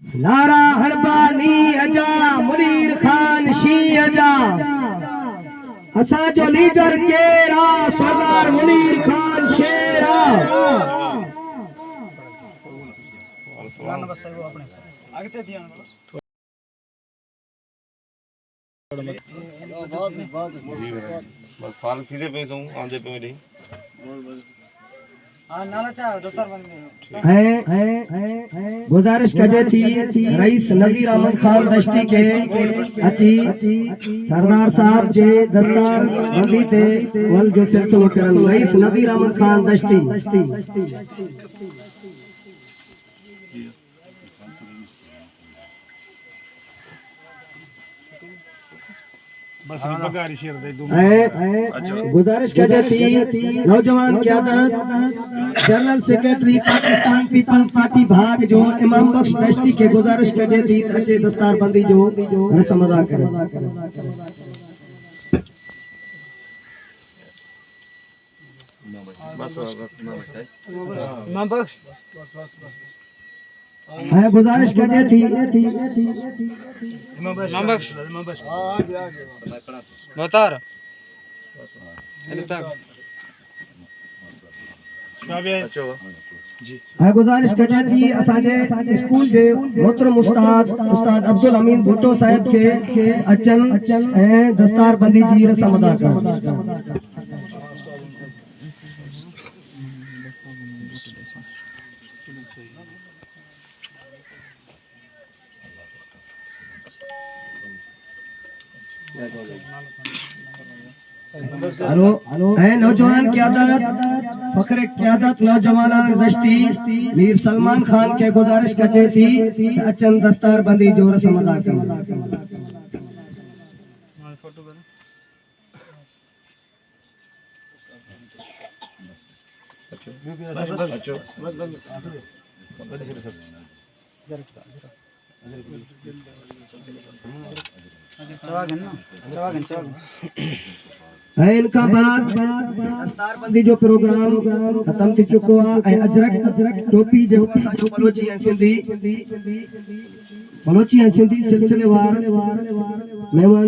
नारा हरबानी अजा मुनीर खान शी अजा असा जो लीडर केरा सरदार मुनीर खान शेरा बस फाल सीधे पे दूं आंधे पे नहीं गुजारिश कजे थी रईस नजीर अहमद खान दश्ती के अची सरदार साहब जे दस्तार बंदी थे वल जो सिलसिलो करन रईस नजीर अहमद खान दश्ती बस बगारी शेर दे दूं गुजारिश कजे थी नौजवान क़यादत general secretary Pakistan Peoples Party भाग जो इमाम बख्श दश्ती के गुजारिश कजे थी अचे दस्तार बंदी जो रस्म अदा करे बस इमाम बख्श है गुजारिश कजे थी इमाम बख्श मोहतार है गुजारिश कजे थी असाजे स्कूल जे मोहतरम उस्ताद अब्दुल अमीन भुट्टो साहब के अचन ए दस्तार बंदी जी रस्म अदा कर हेलो है नौजवान क़यादत फखरे क़यादत नौजवान दश्ती मीर सलमान खान के गुजारिश कजे थी अचन दस्तार बंदी जो रस्म अदा कर है इनका बाद दस्तार बंदी जो प्रोग्राम खत्म थी चुको है अजरक टोपी जो असांजो बलोची ऐं सिंधी सिलसिलेवार मेहमान